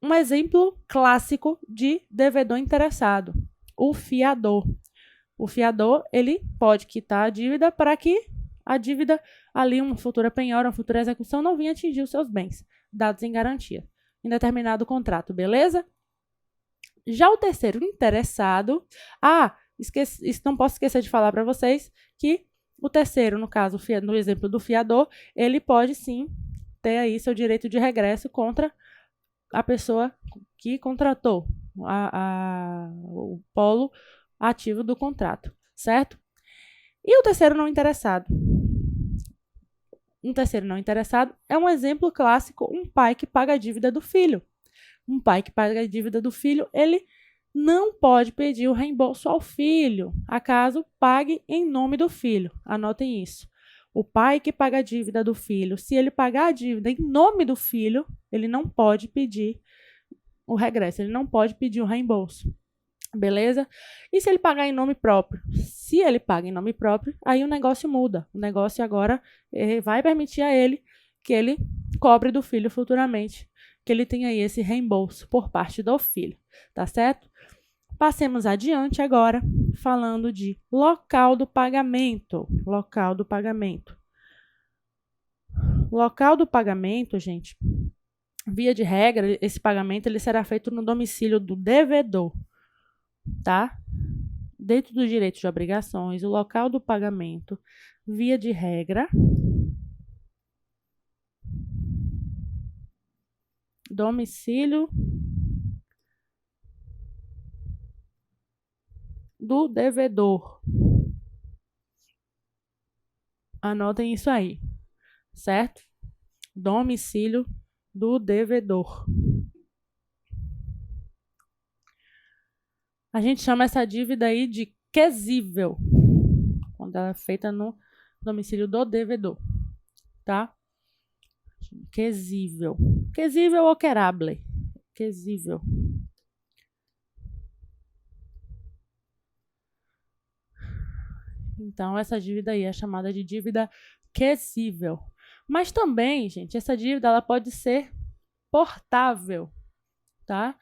Um exemplo clássico de devedor interessado, o fiador. O fiador, ele pode quitar a dívida para que a dívida ali, uma futura penhora, uma futura execução, não venha atingir os seus bens, dados em garantia, em determinado contrato, beleza? Já o terceiro interessado, não posso esquecer de falar para vocês que o terceiro, no caso, no exemplo do fiador, ele pode sim ter aí seu direito de regresso contra a pessoa que contratou o polo ativo do contrato, certo? E o terceiro não interessado? Um terceiro não interessado é um exemplo clássico, um pai que paga a dívida do filho. Um pai que paga a dívida do filho, ele não pode pedir o reembolso ao filho, acaso pague em nome do filho. Anotem isso. O pai que paga a dívida do filho, se ele pagar a dívida em nome do filho, ele não pode pedir o regresso, ele não pode pedir o reembolso. Beleza? E se ele pagar em nome próprio? Se ele paga em nome próprio, aí o negócio muda. O negócio agora vai permitir a ele que ele cobre do filho futuramente, que ele tenha aí esse reembolso por parte do filho, tá certo? Passemos adiante agora, falando de local do pagamento. Local do pagamento. Local do pagamento, gente, via de regra, esse pagamento ele será feito no domicílio do devedor, tá? Dentro dos direitos e obrigações, o local do pagamento, via de regra, domicílio do devedor. Anotem isso aí, certo? Domicílio do devedor. A gente chama essa dívida aí de quesível, quando ela é feita no domicílio do devedor, tá? Quesível. Quesível ou querable? Quesível. Então, essa dívida aí é chamada de dívida quesível. Mas também, gente, essa dívida ela pode ser portável, tá?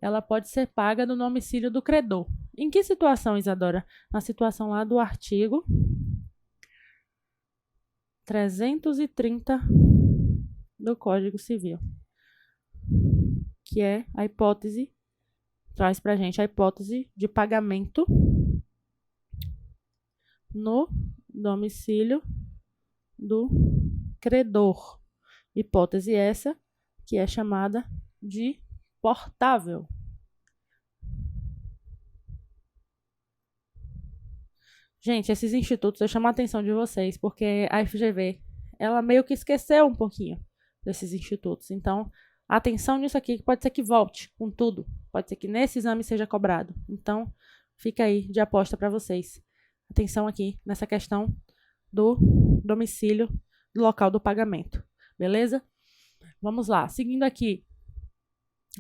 ela pode ser paga no domicílio do credor. Em que situação, Isadora? Na situação lá do artigo 330 do Código Civil, que é a hipótese, traz para a gente a hipótese de pagamento no domicílio do credor. Hipótese essa que é chamada de portável. Gente, esses institutos, eu chamo a atenção de vocês, porque a FGV, ela meio que esqueceu um pouquinho desses institutos. Então, atenção nisso aqui, que pode ser que volte com tudo. Pode ser que nesse exame seja cobrado. Então, fica aí de aposta para vocês. Atenção aqui nessa questão do domicílio, do local do pagamento. Beleza? Vamos lá. Seguindo aqui.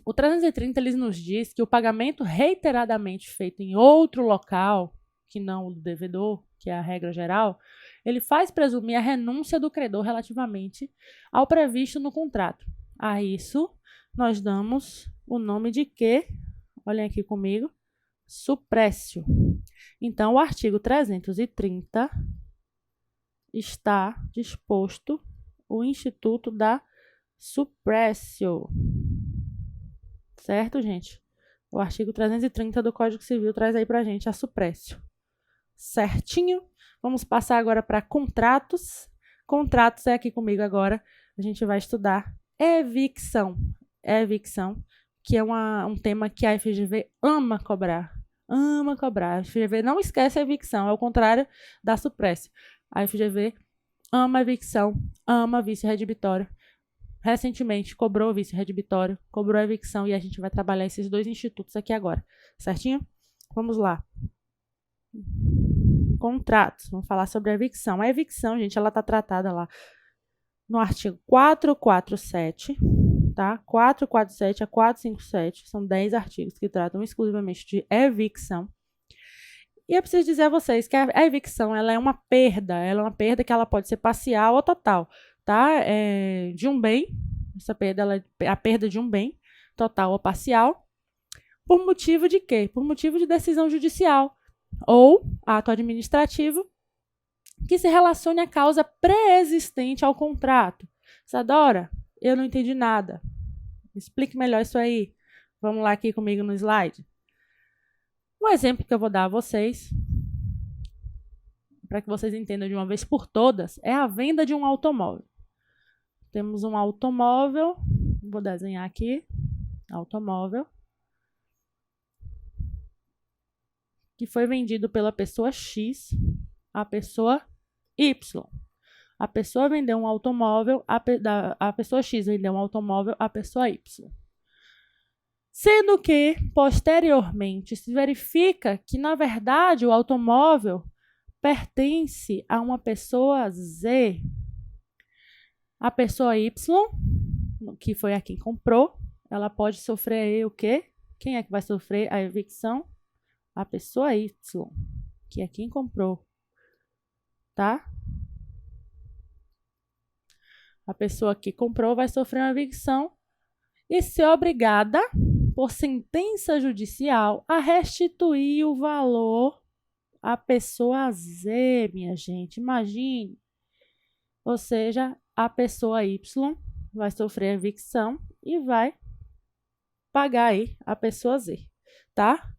O 330, ele nos diz que o pagamento reiteradamente feito em outro local, que não o do devedor, que é a regra geral, ele faz presumir a renúncia do credor relativamente ao previsto no contrato. A isso, nós damos o nome de quê? Olhem aqui comigo. Suprécio. Então, o artigo 330 está disposto o instituto da suprécio. Certo, gente? O artigo 330 do Código Civil traz aí pra gente a suprécio. Certinho? Vamos passar agora para contratos. Contratos é aqui comigo agora. A gente vai estudar evicção. Evicção, que é um tema que a FGV ama cobrar. Ama cobrar. A FGV não esquece a evicção, ao contrário da suprécio. A FGV ama a evicção, ama vício redibitório. Recentemente cobrou o vício redibitório, cobrou a evicção e a gente vai trabalhar esses dois institutos aqui agora. Certinho? Vamos lá. Contratos. Vamos falar sobre a evicção. A evicção, gente, ela está tratada lá no artigo 447, tá? 447 a 457. São 10 artigos que tratam exclusivamente de evicção. E eu preciso dizer a vocês que a evicção, ela é uma perda que ela pode ser parcial ou total, tá? De um bem, essa perda ela é a perda de um bem, total ou parcial, por motivo de quê? Por motivo de decisão judicial ou ato administrativo que se relacione à causa pré-existente ao contrato. Isadora, eu não entendi nada. Me explique melhor isso aí. Vamos lá aqui comigo no slide. Um exemplo que eu vou dar a vocês, para que vocês entendam de uma vez por todas, é a venda de um automóvel. Temos um automóvel, vou desenhar aqui, automóvel, que foi vendido pela pessoa X à pessoa Y. A pessoa vendeu um automóvel, a pessoa X vendeu um automóvel à pessoa Y. Sendo que, posteriormente, se verifica que, na verdade, o automóvel pertence a uma pessoa Z. A pessoa Y, que foi a quem comprou, ela pode sofrer aí o quê? Quem é que vai sofrer a evicção? A pessoa Y, que é quem comprou, tá? A pessoa que comprou vai sofrer uma evicção e ser obrigada, por sentença judicial, a restituir o valor à pessoa Z, minha gente. Imagine. Ou seja, a pessoa Y vai sofrer evicção e vai pagar aí a pessoa Z, tá?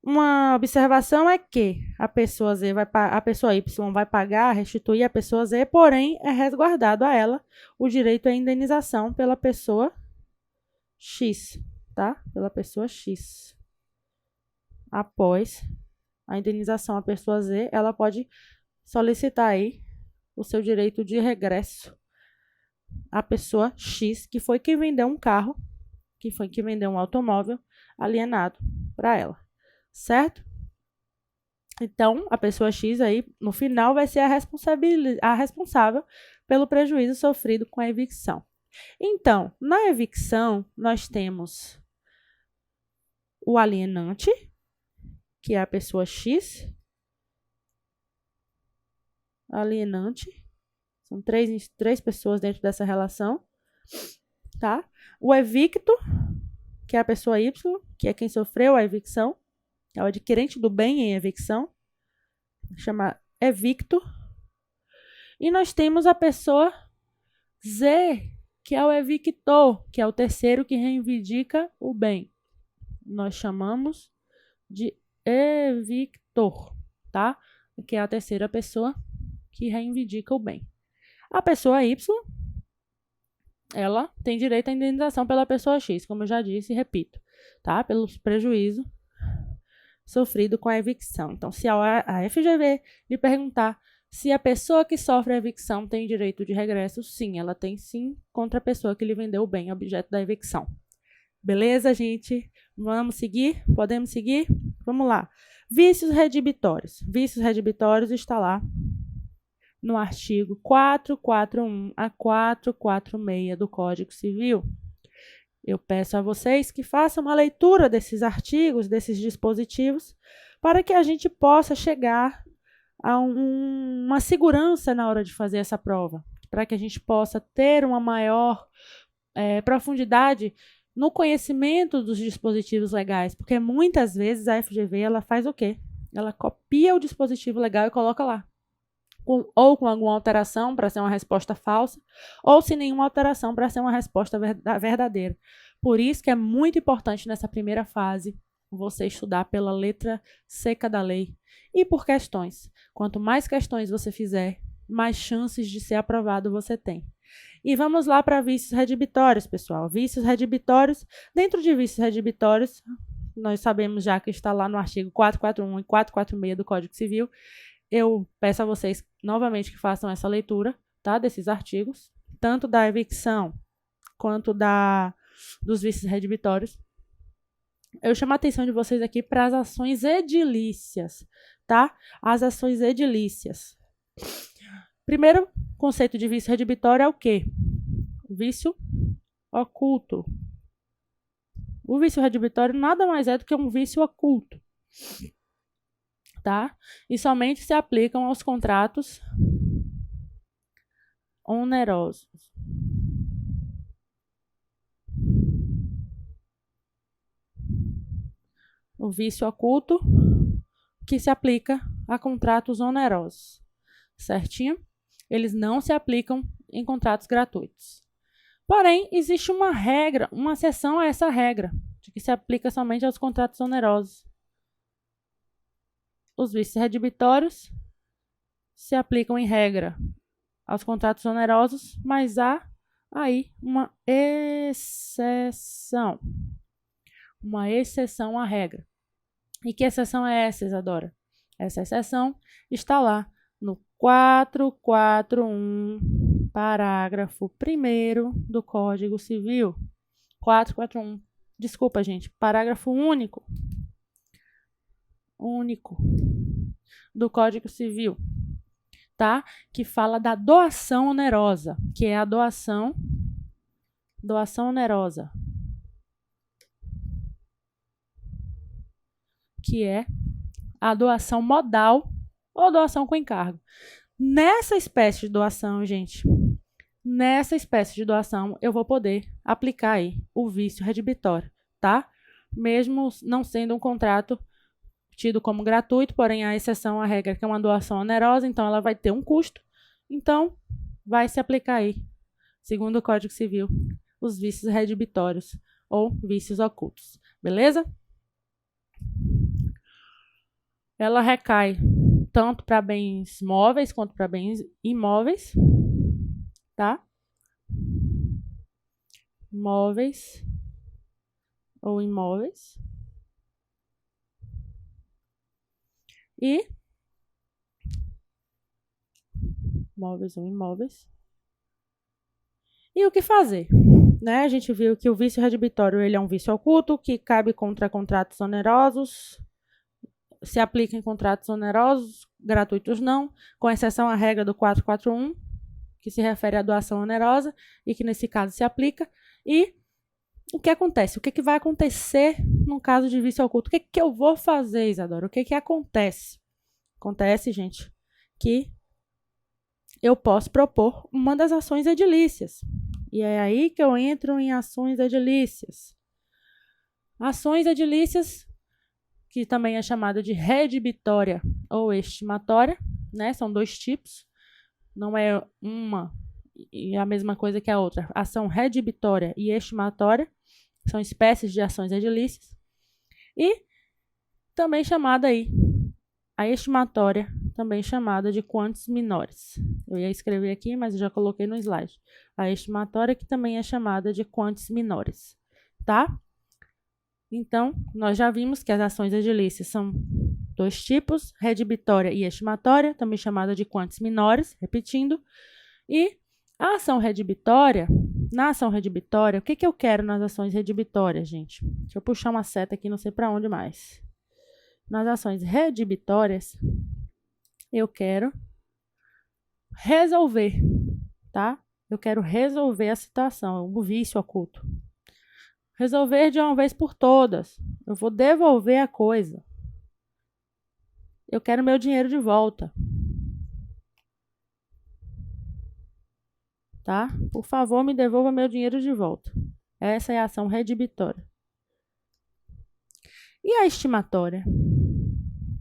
Uma observação é que a pessoa Y vai pagar, restituir a pessoa Z, porém é resguardado a ela o direito à indenização pela pessoa X, tá? Pela pessoa X. Após a indenização à pessoa Z, ela pode solicitar aí o seu direito de regresso à pessoa X, que foi quem vendeu um carro, que foi quem vendeu um automóvel alienado para ela. Certo? Então, a pessoa X aí, no final, vai ser a responsável pelo prejuízo sofrido com a evicção. Então, na evicção, nós temos o alienante, que é a pessoa X. Alienante. São três pessoas dentro dessa relação. Tá? O evicto, que é a pessoa Y, que é quem sofreu a evicção, é o adquirente do bem em evicção, chama evicto. E nós temos a pessoa Z, que é o evictor, que é o terceiro que reivindica o bem. Nós chamamos de evictor, tá? Que é a terceira pessoa que reivindica o bem. A pessoa Y, ela tem direito à indenização pela pessoa X, como eu já disse e repito, tá? Pelo prejuízo sofrido com a evicção. Então, se a FGV lhe perguntar se a pessoa que sofre a evicção tem direito de regresso, sim, ela tem sim, contra a pessoa que lhe vendeu o bem, objeto da evicção. Beleza, gente? Vamos seguir? Podemos seguir? Vamos lá. Vícios redibitórios. Vícios redibitórios está lá no artigo 441 a 446 do Código Civil. Eu peço a vocês que façam uma leitura desses artigos, desses dispositivos, para que a gente possa chegar a uma segurança na hora de fazer essa prova, para que a gente possa ter uma maior profundidade no conhecimento dos dispositivos legais, porque muitas vezes a FGV ela faz o quê? Ela copia o dispositivo legal e coloca lá, ou com alguma alteração para ser uma resposta falsa, ou sem nenhuma alteração para ser uma resposta verdadeira. Por isso que é muito importante nessa primeira fase você estudar pela letra seca da lei e por questões. Quanto mais questões você fizer, mais chances de ser aprovado você tem. E vamos lá para vícios redibitórios, pessoal. Vícios redibitórios. Dentro de vícios redibitórios, nós sabemos já que está lá no artigo 441 e 446 do Código Civil. Eu peço a vocês novamente que façam essa leitura, tá, desses artigos, tanto da evicção quanto dos vícios redibitórios. Eu chamo a atenção de vocês aqui para as ações edilícias, tá? As ações edilícias. Primeiro conceito de vício redibitório é o quê? Vício oculto. O vício redibitório nada mais é do que um vício oculto, tá? E somente se aplicam aos contratos onerosos. O vício oculto que se aplica a contratos onerosos, certinho? Eles não se aplicam em contratos gratuitos. Porém, existe uma regra, uma exceção a essa regra, de que se aplica somente aos contratos onerosos. Os vícios redibitórios se aplicam em regra aos contratos onerosos, mas há aí uma exceção. Uma exceção à regra. E que exceção é essa, Isadora? Essa exceção está lá no 441, parágrafo 1º do Código Civil. 441. Desculpa, gente. Parágrafo único. Único do Código Civil, tá? Que fala da doação onerosa, que é a doação onerosa, que é a doação modal ou doação com encargo. Nessa espécie de doação, gente, eu vou poder aplicar aí o vício redibitório, tá? Mesmo não sendo um contrato tido como gratuito, porém a exceção à regra que é uma doação onerosa, então ela vai ter um custo, então vai se aplicar aí, segundo o Código Civil, os vícios redibitórios ou vícios ocultos, beleza? Ela recai tanto para bens móveis quanto para bens imóveis, tá? Móveis ou imóveis. E móveis ou imóveis. E o que fazer? Né? A gente viu que o vício redibitório ele é um vício oculto que cabe contra contratos onerosos, se aplica em contratos onerosos, gratuitos não, com exceção à regra do 441, que se refere à doação onerosa e que nesse caso se aplica. E o que acontece? O que vai acontecer no caso de vício oculto? O que eu vou fazer, Isadora? O que acontece? Acontece, gente, que eu posso propor uma das ações edilícias. E é aí que eu entro em ações edilícias. Ações edilícias, que também é chamada de redibitória ou estimatória, né? São dois tipos, não é uma e a mesma coisa que a outra. Ação redibitória e estimatória são espécies de ações edilícias. E também chamada aí, a estimatória, também chamada de quantis minores. Eu ia escrever aqui, mas eu já coloquei no slide. A estimatória, que também é chamada de quantis minores, tá? Então, nós já vimos que as ações edilícias são dois tipos, redibitória e estimatória, também chamada de quantis minores, repetindo. E a ação redibitória, na ação redibitória, o que eu quero nas ações redibitórias, gente? Deixa eu puxar uma seta aqui, não sei para onde mais. Nas ações redibitórias, eu quero resolver, tá? Eu quero resolver a situação, o vício oculto. Resolver de uma vez por todas. Eu vou devolver a coisa. Eu quero meu dinheiro de volta. Tá? Por favor, me devolva meu dinheiro de volta. Essa é a ação redibitória. E a estimatória?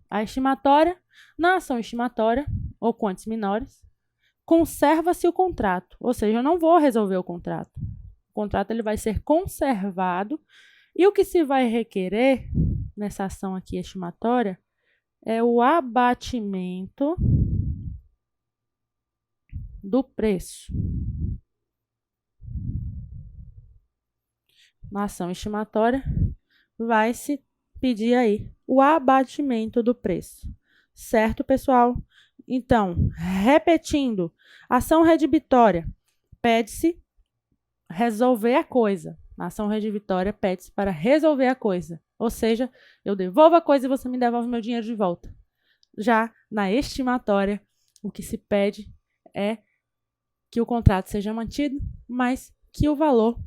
A estimatória, na ação estimatória, ou quantis minores, conserva-se o contrato. Ou seja, eu não vou resolver o contrato. O contrato ele vai ser conservado. E o que se vai requerer nessa ação aqui estimatória é o abatimento do preço. Na ação estimatória, vai se pedir aí o abatimento do preço. Certo, pessoal? Então, repetindo, ação redibitória, pede-se resolver a coisa. A ação redibitória pede-se para resolver a coisa. Ou seja, eu devolvo a coisa e você me devolve meu dinheiro de volta. Já na estimatória, o que se pede é que o contrato seja mantido, mas que o valor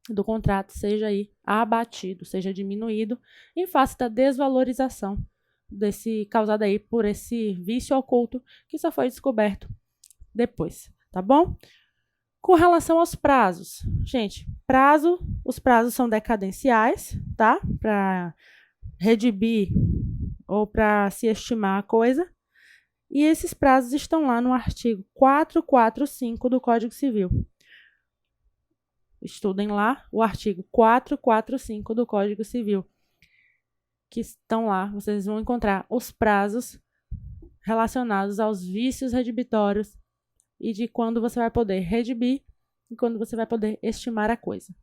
do contrato seja aí abatido, seja diminuído, em face da desvalorização causada aí por esse vício oculto que só foi descoberto depois, tá bom? Com relação aos prazos, gente, os prazos são decadenciais, tá? Para redibir ou para se estimar a coisa. E esses prazos estão lá no artigo 445 do Código Civil. Estudem lá o artigo 445 do Código Civil, que estão lá, vocês vão encontrar os prazos relacionados aos vícios redibitórios e de quando você vai poder redibir e quando você vai poder estimar a coisa.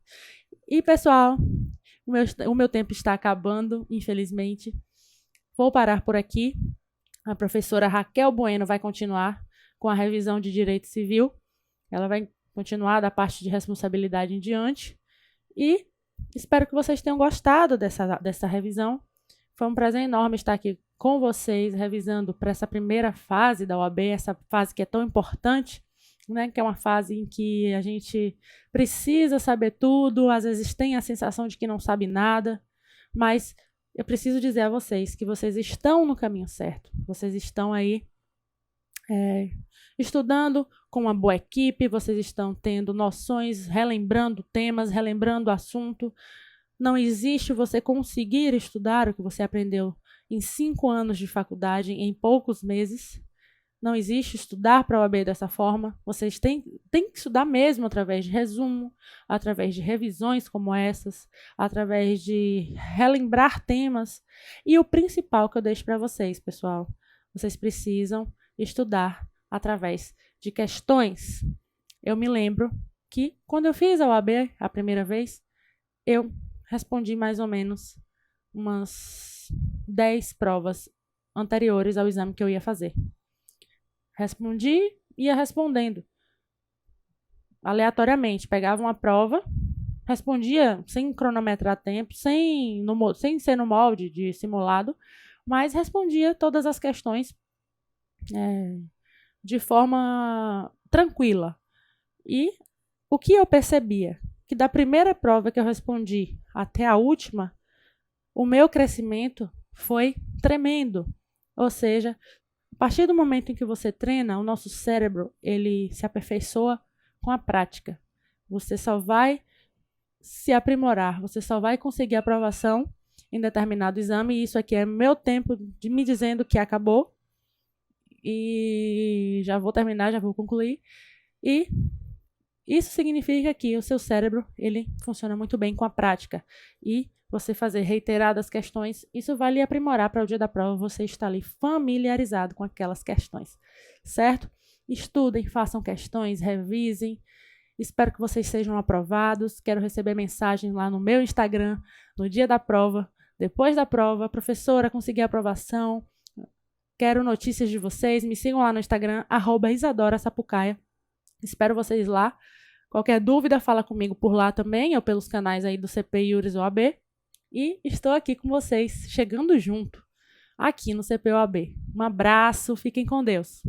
E, pessoal, o meu tempo está acabando, infelizmente. Vou parar por aqui. A professora Raquel Bueno vai continuar com a revisão de Direito Civil. Ela vai continuar da parte de responsabilidade em diante. E espero que vocês tenham gostado dessa revisão. Foi um prazer enorme estar aqui com vocês, revisando para essa primeira fase da OAB, essa fase que é tão importante, né? Que é uma fase em que a gente precisa saber tudo, às vezes tem a sensação de que não sabe nada, mas eu preciso dizer a vocês que vocês estão no caminho certo. Vocês estão aí estudando com uma boa equipe, vocês estão tendo noções, relembrando temas, relembrando assunto. Não existe você conseguir estudar o que você aprendeu em 5 anos de faculdade em poucos meses. Não existe estudar para a OAB dessa forma. Vocês têm que estudar mesmo através de resumo, através de revisões como essas, através de relembrar temas. E o principal que eu deixo para vocês, pessoal, vocês precisam estudar através de questões. Eu me lembro que quando eu fiz a OAB a primeira vez, eu respondi mais ou menos umas 10 provas anteriores ao exame que eu ia fazer. Respondi, ia respondendo aleatoriamente. Pegava uma prova, respondia sem cronometrar tempo, sem ser no molde de simulado, mas respondia todas as questões de forma tranquila. E o que eu percebia? Que da primeira prova que eu respondi até a última, o meu crescimento foi tremendo. Ou seja, a partir do momento em que você treina, o nosso cérebro ele se aperfeiçoa com a prática. Você só vai se aprimorar. Você só vai conseguir aprovação em determinado exame, e isso aqui é meu tempo de me dizendo que acabou. E já vou terminar, já vou concluir. E isso significa que o seu cérebro, ele funciona muito bem com a prática. E você fazer reiteradas questões, isso vai lhe aprimorar para o dia da prova você estar ali familiarizado com aquelas questões, certo? Estudem, façam questões, revisem. Espero que vocês sejam aprovados. Quero receber mensagem lá no meu Instagram, no dia da prova, depois da prova. Professora, consegui a aprovação. Quero notícias de vocês. Me sigam lá no Instagram, @IsadoraSapucaia. Espero vocês lá. Qualquer dúvida, fala comigo por lá também, ou pelos canais aí do CP Iures OAB. E estou aqui com vocês, chegando junto, aqui no CP OAB. Um abraço, fiquem com Deus.